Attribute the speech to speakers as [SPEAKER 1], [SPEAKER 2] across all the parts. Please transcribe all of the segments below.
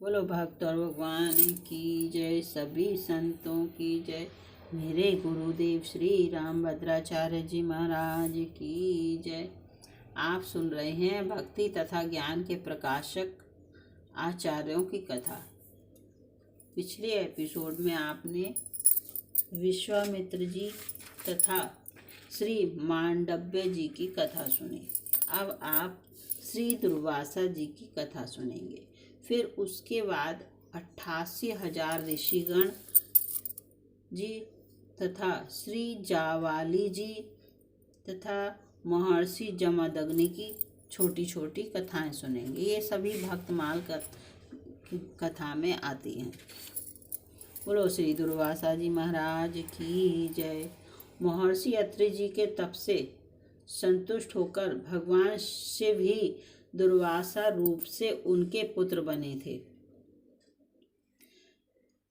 [SPEAKER 1] बोलो भक्त और भगवान की जय, सभी संतों की जय। मेरे गुरुदेव श्री राम भद्राचार्य जी महाराज की जय। आप सुन रहे हैं भक्ति तथा ज्ञान के प्रकाशक आचार्यों की कथा। पिछले एपिसोड में आपने विश्वामित्र जी तथा श्री मांडव्य जी की कथा सुनी। अब आप श्री दुर्वासा जी की कथा सुनेंगे। फिर उसके बाद 88,000 ऋषिगण जी तथा श्री जावाली जी तथा महर्षि जमदग्नि की छोटी छोटी कथाएं सुनेंगे। ये सभी भक्तमाल कथा में आती हैं। बोलो श्री दुर्वासा जी महाराज की जय। महर्षि अत्रि जी के तप से संतुष्ट होकर भगवान शिव ही दुर्वासा रूप से उनके पुत्र बने थे।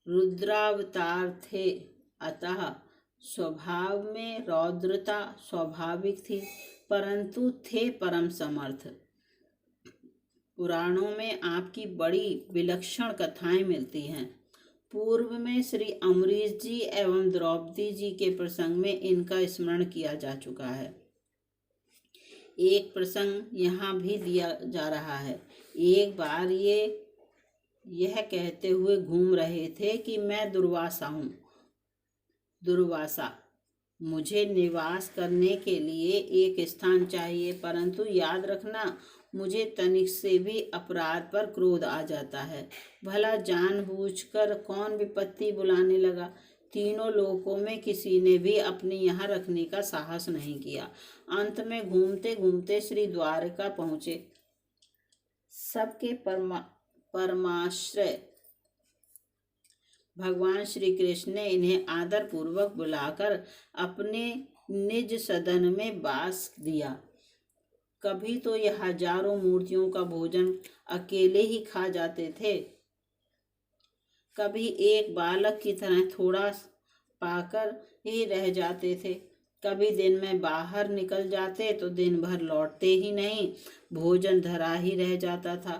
[SPEAKER 1] रुद्रावतार थे, अतः स्वभाव में रौद्रता स्वाभाविक थी, परंतु थे परम समर्थ। पुराणों में आपकी बड़ी विलक्षण कथाएं मिलती हैं। पूर्व में श्री अमरीश जी एवं द्रौपदी जी के प्रसंग में इनका स्मरण किया जा चुका है। एक प्रसंग यहाँ भी दिया जा रहा है। एक बार यह कहते हुए घूम रहे थे कि मैं दुर्वासा हूँ। दुर्वासा, मुझे निवास करने के लिए एक स्थान चाहिए, परंतु याद रखना मुझे तनिक से भी अपराध पर क्रोध आ जाता है। भला जानबूझकर कौन विपत्ति बुलाने लगा। तीनों लोकों में किसी ने भी अपने यहाँ रखने का साहस नहीं किया। अंत में घूमते घूमते श्री द्वारका पहुँचे। सबके परमाश्रय भगवान श्री कृष्ण ने इन्हें आदर पूर्वक बुलाकर अपने निज सदन में वास दिया। कभी तो यह हजारों मूर्तियों का भोजन अकेले ही खा जाते थे, कभी एक बालक की तरह थोड़ा पाकर ही रह जाते थे, कभी दिन में बाहर निकल जाते तो दिन भर लौटते ही नहीं, भोजन धरा ही रह जाता था।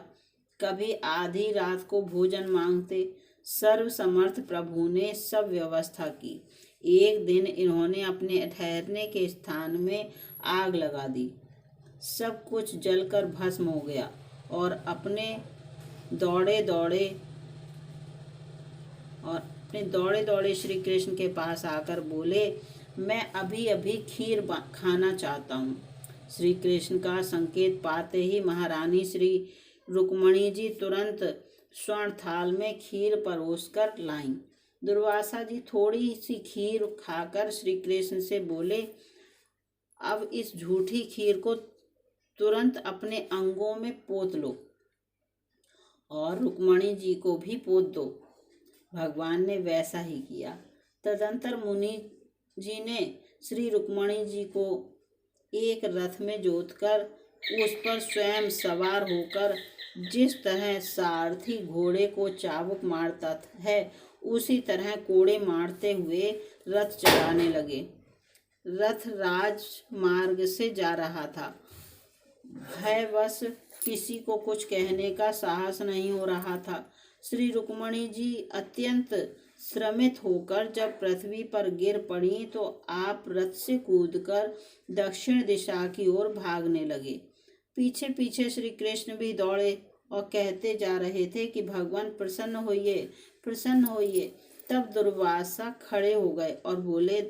[SPEAKER 1] कभी आधी रात को भोजन मांगते। सर्वसमर्थ प्रभु ने सब व्यवस्था की। एक दिन इन्होंने अपने ठहरने के स्थान में आग लगा दी। सब कुछ जलकर भस्म हो गया और अपने दौड़े दौड़े श्री कृष्ण के पास आकर बोले, मैं अभी अभी खीर खाना चाहता हूँ। श्री कृष्ण का संकेत पाते ही महारानी श्री रुक्मणी जी तुरंत स्वर्ण थाल में खीर परोसकर लाईं। दुर्वासा जी थोड़ी सी खीर खाकर श्री कृष्ण से बोले, अब इस झूठी खीर को तुरंत अपने अंगों में पोत लो और रुक्मणी जी को भी पोत दो। भगवान ने वैसा ही किया। तदंतर मुनि जी ने श्री रुक्मणी जी को एक रथ में जोतकर उस पर स्वयं सवार होकर जिस तरह सारथी घोड़े को चाबुक मारता है, उसी तरह कोड़े मारते हुए रथ चलाने लगे। रथ राजमार्ग से जा रहा था। भयवश किसी को कुछ कहने का साहस नहीं हो रहा था। श्री रुक्मणी जी अत्यंत श्रमित होकर जब पृथ्वी पर गिर पड़ी तो आप रथ से कूदकर दक्षिण दिशा की ओर भागने लगे। पीछे पीछे श्री कृष्ण भी दौड़े और कहते जा रहे थे कि भगवान प्रसन्न होइए, प्रसन्न होइए। तब दुर्वासा खड़े हो गए और बोले,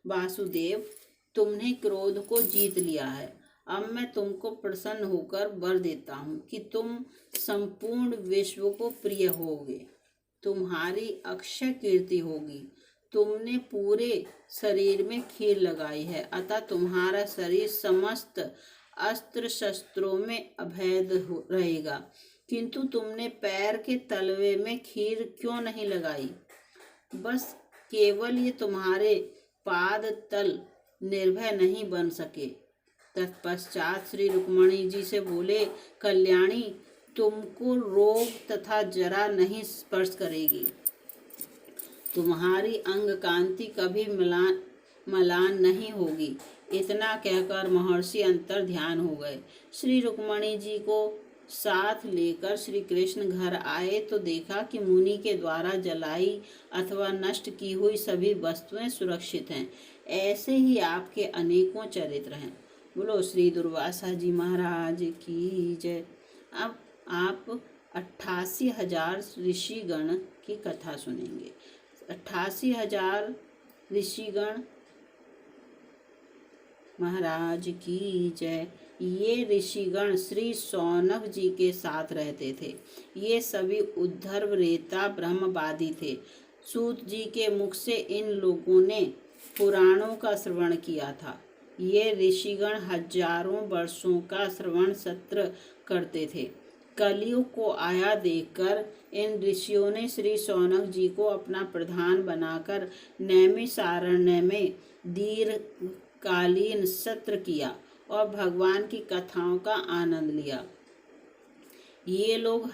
[SPEAKER 1] वासुदेव, तुमने क्रोध को जीत लिया है। अब मैं तुमको प्रसन्न होकर वर देता हूँ कि तुम संपूर्ण विश्व को प्रिय होगे, तुम्हारी अक्षय कीर्ति होगी। तुमने पूरे शरीर में खीर लगाई है, अतः तुम्हारा शरीर समस्त अस्त्र शस्त्रों में अभेद रहेगा। किंतु तुमने पैर के तलवे में खीर क्यों नहीं लगाई? बस केवल ये तुम्हारे पाद तल निर्भय नहीं बन सके। तत्पश्चात श्री रुक्मणी जी से बोले, कल्याणी, तुमको रोग तथा जरा नहीं स्पर्श करेगी। तुम्हारी अंग कांति कभी मलान नहीं होगी। इतना कहकर महर्षि अंतर ध्यान हो गए। श्री रुक्मणी जी को साथ लेकर श्री कृष्ण घर आए तो देखा कि मुनि के द्वारा जलाई अथवा नष्ट की हुई सभी वस्तुएं सुरक्षित हैं। ऐसे ही आपके अनेकों चरित्र हैं। बोलो श्री दुर्वासा जी महाराज की जय। अब आप 88,000 ऋषिगण की कथा सुनेंगे। 88,000 ऋषिगण महाराज की जय। ये ऋषिगण श्री शौनक जी के साथ रहते थे। ये सभी उद्धव रेता ब्रह्मवादी थे। सूत जी के मुख से इन लोगों ने पुराणों का श्रवण किया था। ये ऋषिगण हजारों वर्षों का श्रवण सत्र करते थे। कलयुग को आया देखकर इन ऋषियों ने श्री शौनक जी को अपना प्रधान बनाकर नैमिषारण्य में दीर्घकालीन सत्र किया और भगवान की कथाओं का आनंद लिया। ये लोग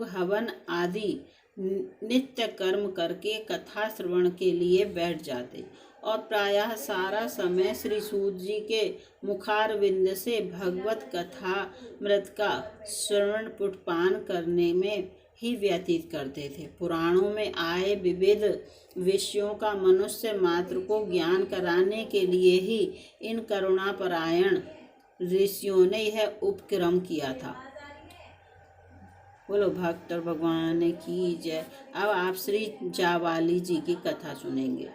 [SPEAKER 1] हवन आदि नित्य कर्म करके कथा श्रवण के लिए बैठ जाते और प्रायः सारा समय श्री सूत जी के मुखारविंद से भगवत कथा मृत का श्रवण पुटपान करने में ही व्यतीत करते थे। पुराणों में आए विविध विषयों का मनुष्य मात्र को ज्ञान कराने के लिए ही इन करुणापरायण ऋषियों ने यह उपक्रम किया था। बोलो भक्त और भगवान की जय। अब आप श्री जावाली जी की कथा सुनेंगे।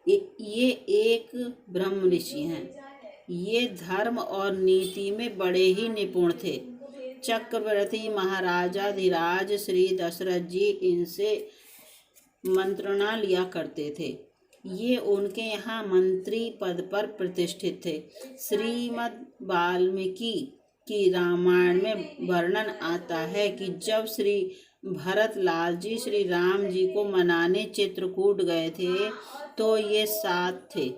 [SPEAKER 1] ये एक ब्रह्म ऋषि हैं। ये धर्म और नीति में बड़े ही निपुण थे। चक्रवर्ती महाराजाधिराज श्री दशरथ जी इनसे मंत्रणा लिया करते थे। ये उनके यहाँ मंत्री पद पर प्रतिष्ठित थे। श्रीमद् वाल्मीकि की रामायण में वर्णन आता है कि जब श्री भरत लाल जी श्री राम जी को मनाने चित्रकूट गए थे तो ये साथ थे।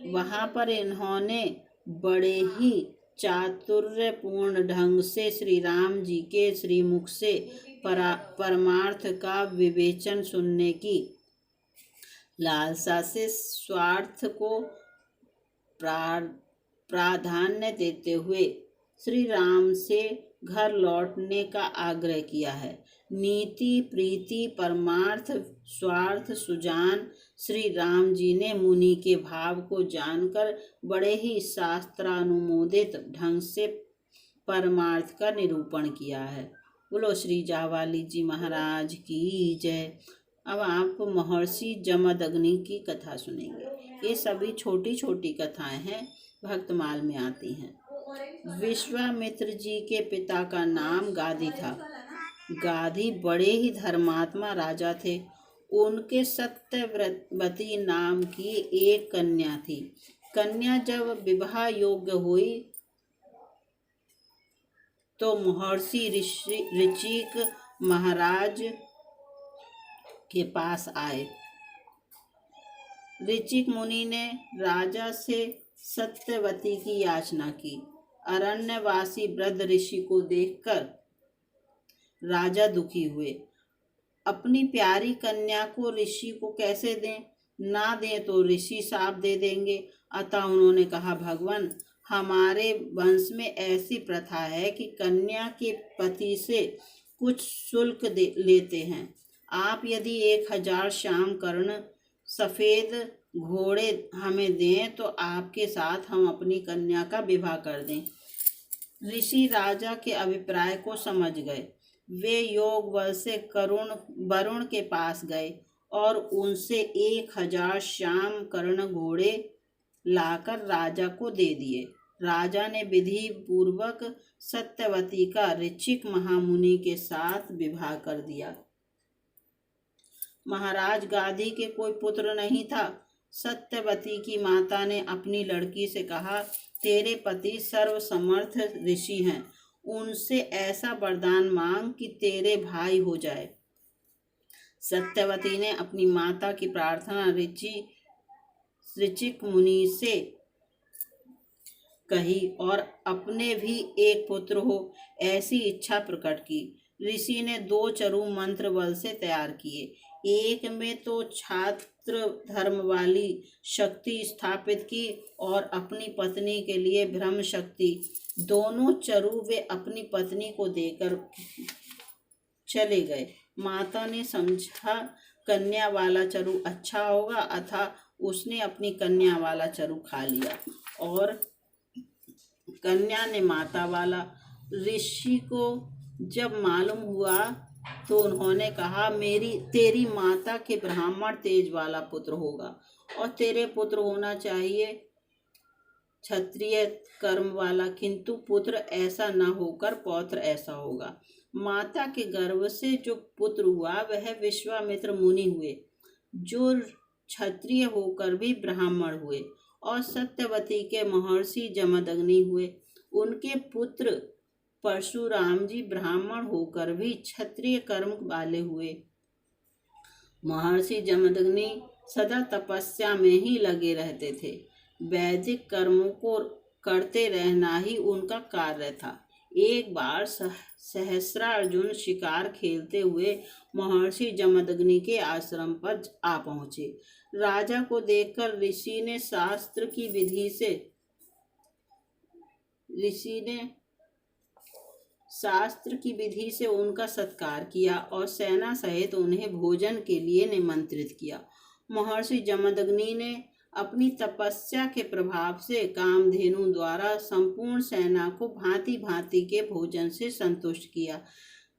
[SPEAKER 1] वहाँ पर इन्होंने बड़े ही चातुर्यपूर्ण ढंग से श्री राम जी के श्रीमुख से परमार्थ का विवेचन सुनने की लालसा से स्वार्थ को प्राधान्य देते हुए श्री राम से घर लौटने का आग्रह किया है। नीति प्रीति परमार्थ स्वार्थ सुजान श्री राम जी ने मुनि के भाव को जानकर बड़े ही शास्त्रानुमोदित ढंग से परमार्थ का निरूपण किया है। बोलो श्री जावाली जी महाराज की जय। अब आप महर्षि जमदग्नि की कथा सुनेंगे। ये सभी छोटी छोटी कथाएं हैं, भक्तमाल में आती हैं। विश्वामित्र जी के पिता का नाम गादी था। गादी बड़े ही धर्मात्मा राजा थे। उनके सत्यवती नाम की एक कन्या थी। कन्या जब विवाह योग्य हुई तो महर्षि ऋचिक महाराज के पास आए। ऋचिक मुनि ने राजा से सत्यवती की याचना की। अरण्यवासी वृद्ध ऋषि को देखकर राजा दुखी हुए। अपनी प्यारी कन्या को ऋषि को कैसे दें? ना दें तो ऋषि शाप दे देंगे। अतः उन्होंने कहा, भगवान, हमारे वंश में ऐसी प्रथा है कि कन्या के पति से कुछ शुल्क लेते हैं। आप यदि 1000 श्याम कर्ण सफेद घोड़े हमें दें तो आपके साथ हम अपनी कन्या का विवाह कर दें। ऋषि राजा के अभिप्राय को समझ गए। वे योग बल से वरुण के पास गए और उनसे 1000 श्याम कर्ण घोड़े लाकर राजा को दे दिए। राजा ने विधि पूर्वक सत्यवती का ऋचिक महामुनि के साथ विवाह कर दिया। महाराज गादी के कोई पुत्र नहीं था। सत्यवती की माता ने अपनी लड़की से कहा, तेरे पति सर्वसमर्थ ऋषि हैं, उनसे ऐसा वरदान मांग कि तेरे भाई हो जाए। सत्यवती ने अपनी माता की प्रार्थना ऋचिक मुनि से कही और अपने भी एक पुत्र हो ऐसी इच्छा प्रकट की। ऋषि ने 2 चरु मंत्र बल से तैयार किए। एक में तो छात्र धर्म वाली शक्ति स्थापित की और अपनी पत्नी के लिए ब्रह्म शक्ति। दोनों चरु वे अपनी पत्नी को देकर चले गए। माता ने समझा कन्या वाला चरु अच्छा होगा, अतः उसने अपनी कन्या वाला चरु खा लिया और कन्या ने माता वाला। ऋषि को जब मालूम हुआ तो उन्होंने कहा, तेरी माता के ब्राह्मण तेज वाला पुत्र होगा और तेरे पुत्र होना चाहिए क्षत्रिय कर्म वाला, किंतु पुत्र ऐसा न होकर पौत्र ऐसा होगा। माता के गर्भ से जो पुत्र हुआ वह विश्वामित्र मुनि हुए, जो क्षत्रिय होकर भी ब्राह्मण हुए, और सत्यवती के महर्षि जमदग्नि हुए। उनके पुत्र परशुराम जी ब्राह्मण होकर भी क्षत्रिय कर्म वाले हुए। महर्षि जमदग्नि सदा तपस्या में ही लगे रहते थे। वैदिक कर्मों को करते रहना ही उनका कार्य था। एक बार सहस्रार्जुन शिकार खेलते हुए महर्षि जमदग्नि के आश्रम पर आ पहुंचे। राजा को देखकर ऋषि ने शास्त्र की विधि से उनका सत्कार किया और सेना सहित उन्हें भोजन के लिए निमंत्रित किया। महर्षि जमदग्नि ने अपनी तपस्या के प्रभाव से कामधेनु द्वारा संपूर्ण सेना को भांति भांति के भोजन से संतुष्ट किया।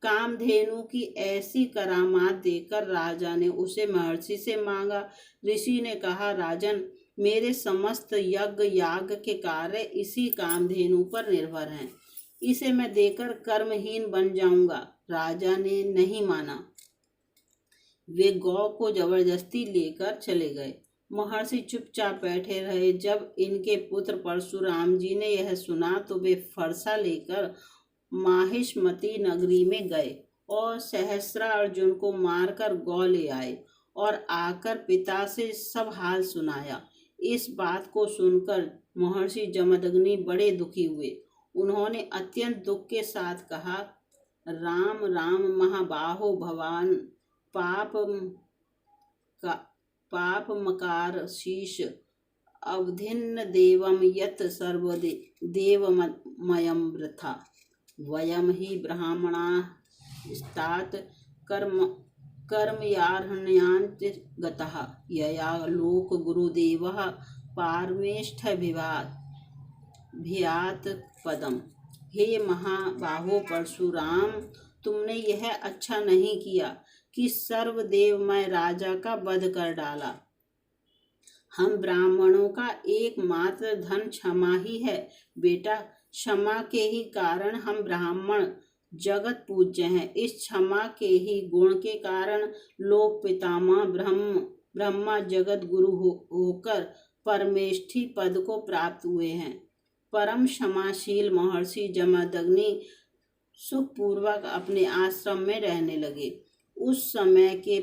[SPEAKER 1] कामधेनु की ऐसी करामात देखकर राजा ने उसे महर्षि से मांगा। ऋषि ने कहा, राजन, मेरे समस्त यज्ञ याग के कार्य इसी कामधेनु पर निर्भर हैं। इसे मैं देकर कर्महीन बन जाऊंगा। राजा ने नहीं माना। वे गौ को जबरदस्ती लेकर चले गए। महर्षि चुपचाप बैठे रहे। जब इनके पुत्र परशुराम जी ने यह सुना तो वे फरसा लेकर माहिष्मती नगरी में गए और सहस्रार्जुन को मारकर गौ ले आए और आकर पिता से सब हाल सुनाया। इस बात को सुनकर महर्षि जमदग्नि बड़े दुखी हुए। उन्होंने अत्यंत दुख के साथ कहा, राम राम महाबाहो भवान पाप मकार शीश अवधिन्न देवम यत सर्वदेवमयं वृथा वयम ही ब्राह्मणा स्तात कर्मयार्हण्यान्त गतः यया लोक गुरुदेवः पारमेष्ठभियात पदम। हे महाबाहो परशुराम, तुमने यह अच्छा नहीं किया कि सर्वदेवमय राजा का वध कर डाला। हम ब्राह्मणों का एकमात्र धन क्षमा ही है। बेटा, क्षमा के ही कारण हम ब्राह्मण जगत पूज्य हैं। इस क्षमा के ही गुण के कारण लोक पितामह ब्रह्मा जगत गुरु होकर परमेष्ठी पद को प्राप्त हुए हैं। परम क्षमाशील महर्षि जमदग्नि सुखपूर्वक अपने आश्रम में रहने लगे। उस समय के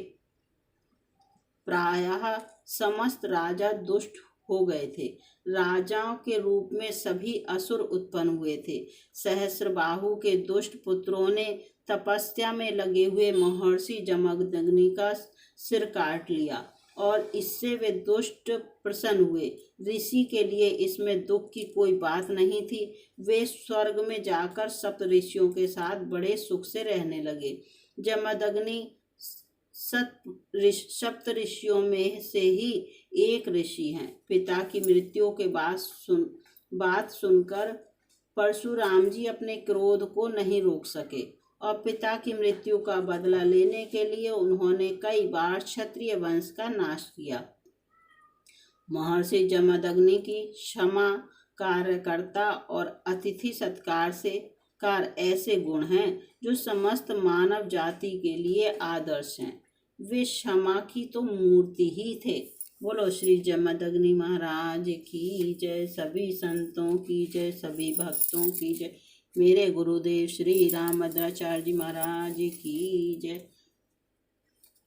[SPEAKER 1] प्रायः समस्त राजा दुष्ट हो गए थे। राजाओं के रूप में सभी असुर उत्पन्न हुए थे। सहस्रबाहु के दुष्ट पुत्रों ने तपस्या में लगे हुए महर्षि जमदग्नि का सिर काट लिया और इससे वे दुष्ट प्रसन्न हुए। ऋषि के लिए इसमें दुख की कोई बात नहीं थी। वे स्वर्ग में जाकर सप्त ऋषियों के साथ बड़े सुख से रहने लगे। जमदग्नि सप्त ऋषियों में से ही एक ऋषि हैं। पिता की मृत्यु के बात सुनकर परशुराम जी अपने क्रोध को नहीं रोक सके और पिता की मृत्यु का बदला लेने के लिए उन्होंने कई बार क्षत्रिय वंश का नाश किया। महर्षि जमदग्नि की क्षमा, कार्यकर्ता और अतिथि सत्कार से ऐसे गुण हैं जो समस्त मानव जाति के लिए आदर्श हैं। वे क्षमा की तो मूर्ति ही थे। बोलो श्री जमदग्नि महाराज की जय। सभी संतों की जय, सभी भक्तों की जय। मेरे गुरुदेव श्री रामभद्राचार्य जी महाराज की जय।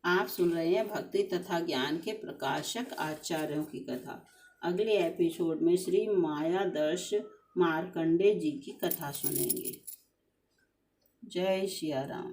[SPEAKER 1] आप सुन रहे हैं भक्ति तथा ज्ञान के प्रकाशक आचार्यों की कथा। अगले एपिसोड में श्री मायादर्श मार्कंडे जी की कथा सुनेंगे। जय सिया राम।